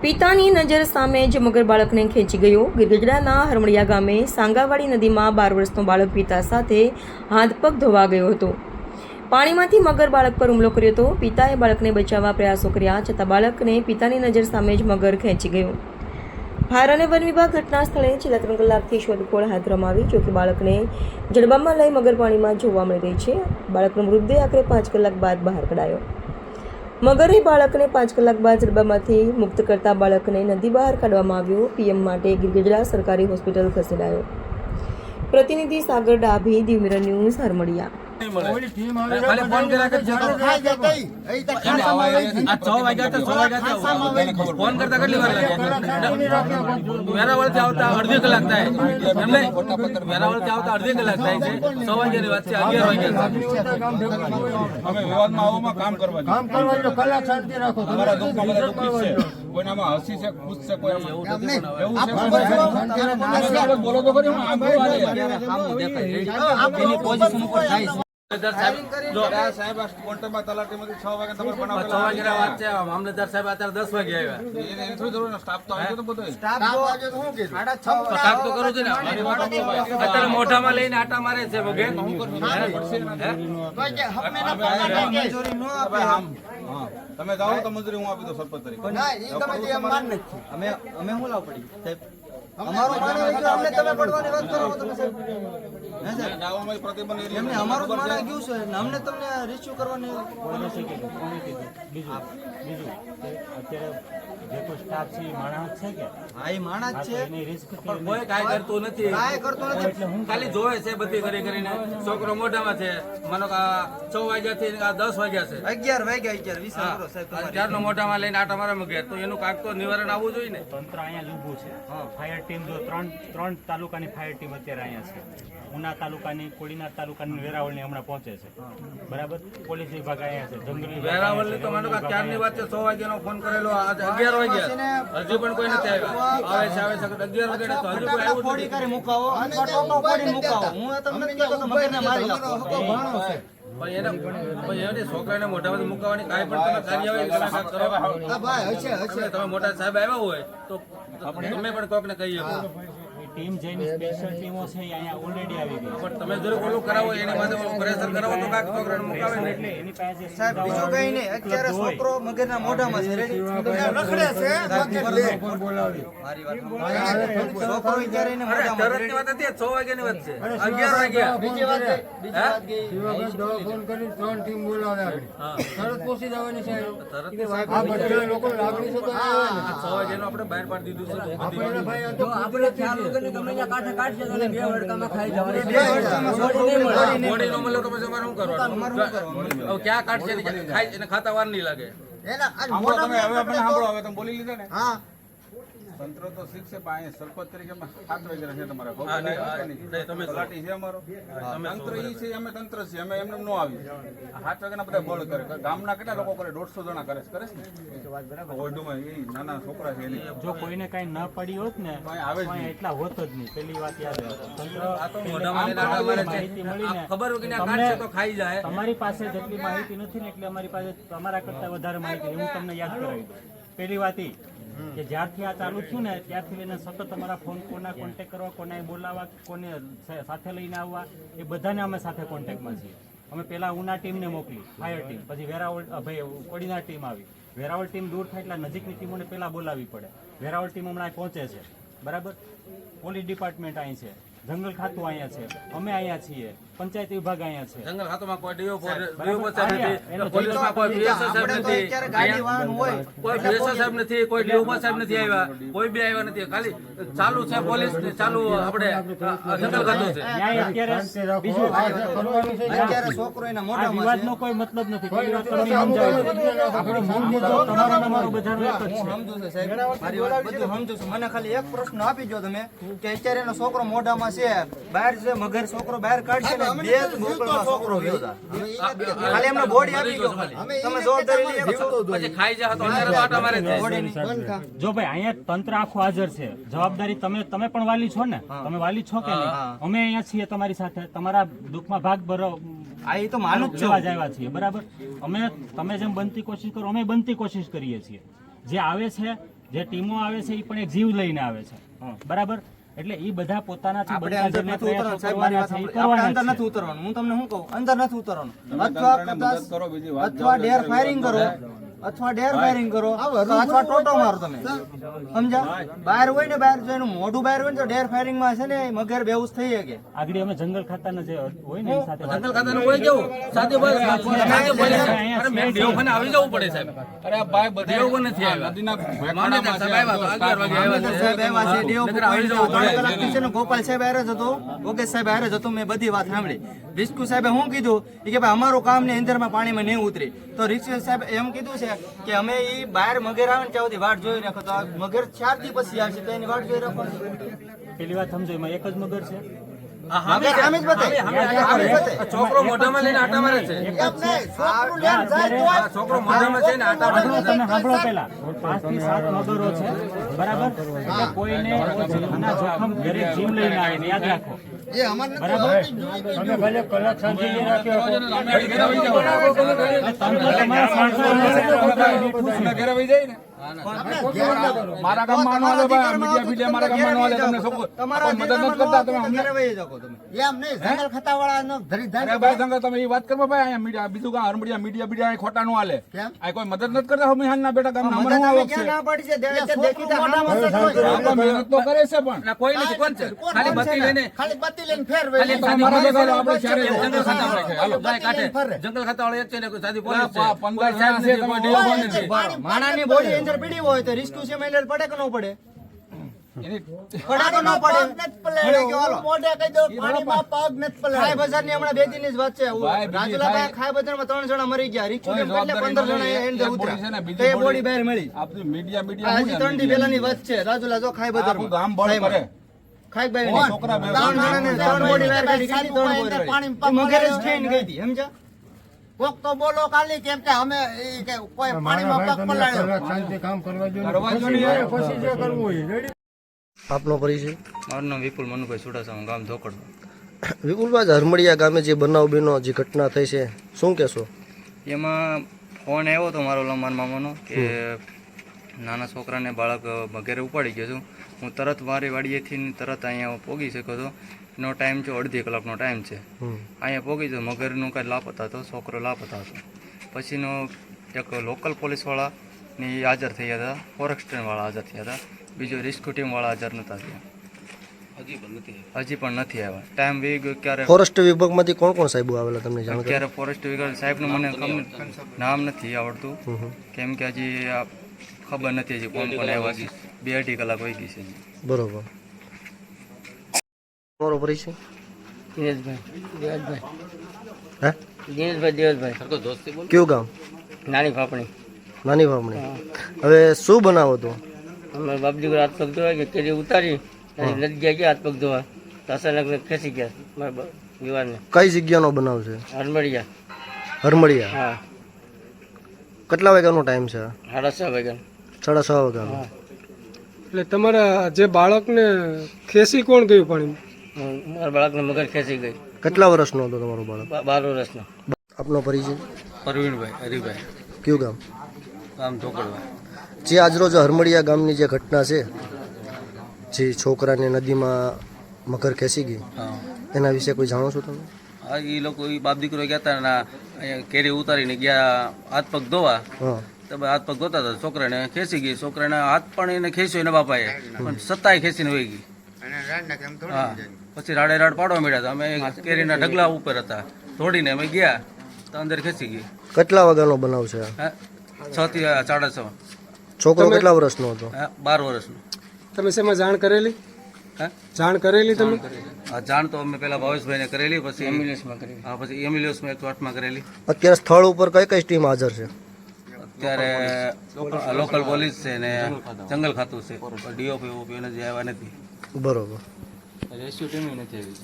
પિતાની નજર સામે જ મગર બાળકને ખેંચી ગયો। ગિરગજરાના હરમડિયા ગામે સાંગાવાડી નદીમાં 12 વર્ષનો બાળક પિતા સાથે હાથ પગ ધોવા ગયો હતો। પાણીમાંથી મગર બાળક પર હુમલો કર્યો હતો। પિતાએ બાળકને બચાવવા પ્રયાસો કર્યા છતાં બાળકને પિતાની નજર સામે જ મગર ખેંચી ગયો। ફાયર અને વન વિભાગ ઘટના સ્થળે છેલ્લા 3 કલાકથી શોધખોળ હાથ ધરવામાં આવી। જોકે બાળકને જડબામાં લઈ મગર પાણીમાં જોવા મળી રહી છે। બાળકનો મૃતદેહ આખરે 5 કલાક બાદ બહાર કઢાયો। મગરે બાળકને 5 કલાક બાદ જડબામાંથી મુક્ત કરતા બાળકને નદી બહાર કાઢવામાં આવ્યો। પીએમ માટે ગિરગજરા સરકારી હોસ્પિટલ ખસેડાયો। પ્રતિનિધિ Sagar Dabhi, Diu mirror news, Harmadiya. Phone करता કેટલી વાર લાગે વેરાવળથી આવતા અડધી કલાક થાય એમને વેરાવળથી આવતા અડધી કલાક થાય છે 6 વાગ્યાની વાત છે 11 વાગ્યા અમે વિવાદમાં આવવામાં કામ કરવા જો કલાક શાંતિ રાખો તમારા દુઃખમાં બધા દુઃખી છે કોઈનામાં હસી છે ખુશ છે કોઈ એવું છે બોલો તો કરી આમ બોલો એની પોઝિશન ઉપર જાય છે। સાહેબ કોન્ટમાં તલાટીમાંથી 6 વાગે તમારે બનાવો 6 વાગ્યાની વાત છે। મામલતદાર સાહેબ અત્યારે 10 વાગે આવ્યા એને થોડી જરૂર સ્ટાફ તો આવ્યો તો બધો સ્ટાફ આજે તો હું કે 6:30 સ્ટાફ તો કરું છે ને અત્યારે મોઢામાં લઈને આટા મારે છે વગે હું કરું મંજૂરી નો આપે આમ તમે જાઓ તો મંજૂરી હું આપી દઉં સરપંચ તરીકે ના ઈ તમે જે માન નથી અમે હું લાવ પડી સાહેબ અમારું માને છે અમને તમે પડવાની વાત કરો તમે સાહેબ હે સાહેબ ગામમાં પ્રતિબંધ એરિયા એમને અમારું માને ગયું છે ને અમને તમને રિસ્યુ કરવાની બોલે છે કે કોને કીધું બીજું અત્યારે જે કોઈ સ્ટાફ છે એ માણસ છે કે હા એ માણસ છે એની રિસ્ક પણ કોઈ કાઈ કરતો નથી એટલે હું ખાલી જોવે છે બધી કરીને છોકરો મોઢામાં છે માનો કે 6 વાગ્યાથી 10 વાગ્યા છે 11 વાગ્યા 20 કરો સાહેબ ચારનો મોઢામાં લઈને આટા મારે મગે તો એનું કાક તો નિવારણ આવવું જોઈએ ને તંત્ર અહીંયા લીધું છે ફાયર ટીમ જો ત્રણ તાલુકાની ફાયર ટીમ અત્યારે અહીંયા છે। ઉના તાલુકાની, કોડીનાર તાલુકાની, વેરાવળની હમણાં પહોંચે છે બરાબર। પોલીસ વિભાગ અહીંયા છે જંગલી વેરાવળની તો માનો કે ક્યારની વાત છે 6 વાગ્યાનો ફોન કરેલો આજે 11 વાગ્યા હજુ પણ કોઈ નથી આવ્યા આવે છે 11 વાગ્યા તો હજુ કોઈ આવ્યું નથી કરી મુકાવો અથવા ટોટો પડી મુકાવો હું તમને કહેતો તો મગરને મારી નાખો ભાણો છે ભાઈ એને છોકરાને મોઢામાંથી મુકાવાની કાંઈ પણ તમે કાર્યવાહી કરો ભાઈ હશે તમે મોટા સાહેબ આવ્યા હોય તો તમે પણ કોકને કહી શકો ટીમ જેની સ્પેશિયલ ટીમો છે અહીંયા ઓલરેડી આવી ગઈ પણ તમે જો ઓલું કરાવો એની માટે પ્રેશર કરાવો તો કાક છોકરાને મુકાવે ને એટલે એની પાસે સાહેબ બીજું કઈ નહીં અત્યારે છોકરો મગરના મોઢામાં છે રેડી રખડે છે મગર બોલાવી મારી વાત છોકરો અત્યારે એને મોઢામાં તરતની વાત હતી 6 વાગ્યાની વાત છે 11 વાગ્યા બીજી વાત ફોન કરી 3 ટીમ બોલાવે આગળ તરત પહોંચી જવાની છે તરત આ બધા લોકો લાગણી છે તો 6 વાગ્યાનું આપણે બહાર પાડી દીધું છે આપણે ભાઈ તો આપણે ખ્યાલ વગર તમે કાંઠે કાઢશે તો 2 વડકામાં ખાઈ જવાની મોડી નો મળે તો પછી અમારે શું કરવાનું હવે ક્યાં કાઢશે ખાઈ એને ખાતા વાર નહીં લાગે એના તમે હવે આપણે સાંભળો હવે તમે બોલી લીધા ને હા તંત્ર તો શીખશે પણ સરપંચ તરીકે 7 વાગ્યા છે તમારા તમે તલાટી છે અમારો તંત્ર ઈ છે અમે તંત્ર છે અમે એમને ન આવી 7 વાગ્યાના બધા બોલ કરે ગામના કેટલા લોકો કરે 150 જણા કરે છે ને ઓરડુમાં એ નાના છોકરા છે જો કોઈને કઈ ન પડી હોત ને આવે જ એટલા હોત જ નહીં પેલી વાત યાદ તંત્ર આ તો મોઢામાં નાના મારે છે ખબર હોય કે ના કાઢશે તો ખાઈ જાય તમારી પાસે જેટલી માહિતી નથી ને એટલે અમારી પાસે તમારા કરતા વધારે માહિતી હું તમને યાદ કરાવી દઉં। પેલી વાત ઈ કે જ્યારથી આ ચાલુ થયું ને ત્યારથી લઈને સતત અમારા ફોન કોના કોન્ટેક્ટ કરવા, કોને બોલાવવા, કોને સાથે લઈને આવવા એ બધાને અમે સાથે કોન્ટેક્ટમાં છીએ। અમે પહેલા ઉના ટીમને મોકલી ફાયર ટીમ, પછી વેરાવળ ભાઈ કોડીનાર ટીમ આવી। વેરાવળ ટીમ દૂર થાય એટલે નજીકની ટીમોને પહેલા બોલાવવી પડે। વેરાવળ ટીમ હમણાં પહોંચે છે બરાબર। પોલીસ ડિપાર્ટમેન્ટ અહીં છે, જંગલ ખાતું અહીંયા છે, અમે અહીંયા છીએ, પંચાયત વિભાગ અહીંયા છે। જંગલ ખાતામાં કોઈ ડીઓ સાહેબ નથી, પોલીસમાં કોઈ પીએસઓ સાહેબ નથી, કોઈ પીએસઓ સાહેબ નથી, કોઈ ડીઓ સાહેબ નથી આવ્યા, કોઈ બી આવ્યા નથી। ખાલી ચાલુ છે પોલીસ ચાલુ આપણે જંગલ ખાતું છે। અત્યારે બીજું અત્યારે છોકરો એના મોઢામાં વિવાદનો કોઈ મતલબ નથી। પેલી વાત તમને સમજાવી આપણે સમજી જાઓ, તમારો અમારો બધાનો એક જ છે। સમજુ છું સાહેબ મારી વાત બધું સમજુ છું। મને ખાલી એક પ્રશ્ન આપી દો તમે કે અત્યારે એનો છોકરો મોઢામાં છે, બહાર છે મગર છોકરો બહાર કાઢશે ને બે ગોકળમાં છોકરો ગયો હતા ખાલી એમને બોડી આપી દો તમે જવાબદારી લઈ શકો પછી ખાઈ જાય તો અંદર આટા મારે છે। જો ભાઈ અહીંયા તંત્ર આખું હાજર છે, જવાબદારી તમે પણ વાલી છો ને, તમે વાલી છો કે નહીં? અમે અહીંયા છીએ તમારી સાથે, તમારા દુઃખમાં ભાગ ભરો આ એ તો માનું જ જોવા જ આવ્યા છીએ બરાબર। અમે તમે જેમ બનતી કોશિશ કરો અમે બનતી કોશિશ કરીએ છીએ। જે આવે છે જે ટીમો આવે છે એ પણ એક જીવ લઈને આવે છે બરાબર. એટલે એ બધા પોતાનાથી આપણે બનતા અંદર જેટલા નથી પ્રયાસો ઉતરવાનું સાહેબ, મારી કરવાના વાત છે એ સાંભળો. આપણે કરવાના અંદર જ નથી છે. ઉતરવાનું. હું તમને શું કહું, અંદર નથી ઉતરવાનું. તંત્રને મદદ કરો, બીજી વાત અથવા ડેર ફાયરિંગ કરો, અથવા ડેર ફાયરિંગ કરો, અથવા ટોટો મારો તમે, સમજ્યા? બહાર હોય ને, બહાર જો એનું મોઢું બહાર હોય ને તો ડેર ફાયરિંગ માં છે ને એ મગર બેહોશ થઈ શકે. આગળ અમે જંગલ ખાતાના જે હોય ને એની સાથે વાત ખાતાનું હોય કેવું સાથે બસ અહીંયા મેં દેવખાને આવી જવું પડે સાહેબ. અરે આ ભાઈ બધે દેવખાને નથી આવ્યા. નદીના મામલતદાર સાહેબ આવ્યા તો 11 વાગે આવ્યા મામલતદાર છે. સાહેબ આવ્યા છે, DO નકર આવી જવું 3 પડે. કલાકથી છે ને ગોપાલ સાહેબ હારે જ હતો, યોગેશ સાહેબ હારે જ હતો. મેં બધી વાત સાંભળી. રિસ્કુ સાહેબે શું કીધું ઈ કે ભાઈ અમારું કામ ને અંદરમાં પાણીમાં નહીં ઉતરી. તો રિસ્કુ સાહેબ એમ કીધું છે કે અમે ઈ બહાર મગર આવે ને ત્યાં સુધી વાટ જોઈ રાખો. તો આ મગર 4 દી પછી આવશે તો એની વાટ જોઈ રાખો. પેલી વાત સમજો, એમાં એક જ મગર છે. મગર આમ જ બતાય. આમ જ બતાય. છોકરો મોઢામાં લઈને આટા મારે છે. છોકરો મોઢામાં છે ને આટા મારે સાંભળો, છે. તમે સાંભળો પહેલા 5 થી 7 મગરો છે બરાબર. એટલે કોઈને જીવના જોખમ દરેક જીવ લઈને આવે ને યાદ રાખો બરાબર. તમે ભલે કલાક શાંતિ રાખ્યો તંત્ર તમારા સાંસદ તમે ઘરે વહી જાય ને મારા ગામમાં નો હાલે ભાઈ, મીડિયા મીડિયા મારા ગામમાં નો હાલે. તમને શું તમારા મદદ નથી કરતા તમે અમને? ઘરે વહી જાઓ તમે. એમ નહીં જંગલ ખાતાવાળાનો ધરી અરે ભાઈ સંગત તમે એ વાત કરો ભાઈ, અહીંયા મીડિયા બીજું કાં હરમડિયા મીડિયા બીડિયા ખોટા નો હાલે. આ કોઈ મદદ નથી કરતા હમીહાનના બેટા ગામના અમને શું આવક છે? ક્યાં ના પાડી છે? દેખીતા હામાં મદદ હોય. આપણે મહેનત તો કરે છે પણ ના, કોઈ નથી. કોણ છે? ખાલી બત્તી લઈને ખાલી બત્તી લઈને ફેર ખાલી તમે મારા ભેગા રહો, આપણે ચારે રહો. જંગલ ખાતાવાળા છે. હાલો, ગાય કાઢે. જંગલ ખાતાવાળા એક છે ને કોઈ સાદી પોલીસ છે. 15 જણા છે, તમે દેવો નથી. માણાની બોડી અંદર પીડી હોય તો રિસ્ક્યુ છે મેલેર પડે કે ન પડે? એની પડે કે ન પડે? મોઢે કહી દો પાણીમાં પગ નથી પલાળ્યો. ખાઈ બજારની હમણાં 2 દિનની જ વાત છે. ભાઈ, બીજી રાજુલાભાઈ ભાઈ- ખાઈ બજારમાં 3 જણા મરી ગયા. રિસ્ક્યુ કોઈ ટીમ એટલે 15 જણા જવાબદારી એની અંદર એક બોડી છે ને, ઉતર્યા. બીજી તો એ બોડી બહાર મળી. આપણું મીડિયા આ મીડિયા હજી 3 દી પહેલાની વાત છે. રાજુલા જો ખાઈ આખું ગામ બળ કરે. ખાઈ છોકરા બે 3 જણાને 3 બોડી બહાર કાઢી, કેટલી 3 બોડી અંદર પાણીમાં કાઢી? પગ મગર જ માર્યો. ખાઈને ગઈ હતી, સમજ્યા? કોક તો બોલો ખાલી કેમ કે અમે ઈ કે કોઈ પાણીમાં પગ પલાળ્યો. શાંતિ કામ કરવા કરવા જો નહીં. પછી જે કરવું હોય રેડી. આપનો પરિચય? મારું નામ વિપુલ મનુભાઈ સુડાસા, ગામ ધોકડ. વિપુલભાઈ, હરમડિયા ગામે જે બનાવ બન્યો, જે ઘટના થઈ છે, શું કહેશો? એમાં ફોન આવ્યો હતો મારો લમાન મામાનો કે નાના છોકરાને બાળક વગેરે ઉપાડી ગયો છું. હું તરત મારી વાડીએથી તરત અહીંયા પહોંચી શક્યો હતો. એનો ટાઈમ છે 1.5 કલાકનો ટાઈમ છે. અહીંયા પહોંચી તો મગરનું કાંઈ લાપતા હતો, છોકરો લાપતા હતો. પછીનો એક લોકલ પોલીસવાળા ની હાજર થયા હતા, ફોરેસ્ટવાળા હાજર થયા હતા, બીજો રેસ્ક્યુ ટીમવાળા હાજર નહોતા થયા. હજી પણ નથી આવ્યા. ટાઈમ વી ગયો ક્યારે ફોરેસ્ટ વિભાગમાંથી કોણ કોણ સાહેબો આવેલા તમને જાણ કરી? અત્યારે ફોરેસ્ટ વિભાગ સાહેબનું મને નામ નથી આવડતું, કેમ કે હજી આ ખબર નથી હજી કોણ કોણ આવ્યા છે. 2-2.5 કલાક વહી ગઈ છે. બરોબર. તમારો પરિચય? દિનેશભાઈ હે? દિનેશભાઈ કયું ગામ? નાની ફાફણી. નાની વાવણી. હવે શું બનાવો હતો? અમે બાપ દીકરો હાથ પગ ધોવા કે કેરી ઉતારી અને નદી ગયા હાથ પગ ધોવા તો અચાનક ખેંચી ગયા મારા યુવાનને. કઈ જગ્યાનો બનાવ છે? હરમડિયા. હરમડિયા. હા, કેટલા વાગ્યાનો ટાઈમ છે? 6:30 વાગ્યા. 6:30 વાગ્યાનો. એટલે તમારા જે બાળકને ખેંચી કોણ ગયું પાણી? મારા બાળકને મગર ખેંચી ગઈ. કેટલા વર્ષનો હતો તમારો બાળક? 12 વર્ષનો. આપનો પરિચય? પરવીનભાઈ હરિભાઈ, કયું ગામ? ગામ ધોકડવા. જે આજરોજ હરમડિયા ગામની જે ઘટના છે, જે છોકરાને નદીમાં મગર ખેંચી ગઈ, હા, એના વિશે કોઈ જાણો છો તમે? આ એ લોકો ઈ બાપ દીકરો ગયા હતા ને અહીંયા કેરી ઉતારીને ગયા હાથ પગ ધોવા. હા. તમે હાથ પગ ધોતા હતા, છોકરાને ખેંચી ગઈ. છોકરાને હાથ પણ એને ખેંચ્યો એના બાપાએ, પણ સત્તાએ ખેંચીને વહી ગઈ. હા, પછી રાડે રાડ પાડવા મળ્યા હતા. અમે કેરીના ઢગલા ઉપર હતા, દોડીને અમે ગયા તો અંદર ખેંચી ગઈ. કેટલા વાગ્યાનો બનાવ છે? હા, 6 થી 6:30. છોકરો કેટલા વર્ષનો હતો? હા, 12 વર્ષનો. તમે શેમાં જાણ કરેલી? હા, જાણ કરેલી તમે? આ જાણ તો અમે પેલા ભાવેશભાઈને કરેલી, પછી એમ્બ્યુલન્સમાં કરી. હા, પછી એમ્બ્યુલન્સમાં 108માં કરેલી. અત્યારે સ્થળ ઉપર કઈ કઈ ટીમ હાજર છે? અત્યારે લોકલ પોલીસ છે ને જંગલ ખાતું છે. ડીઓપી ઓપી જે આવ્યા નથી. બરોબર. રેસ્ક્યુ ટીમ નથી આવી.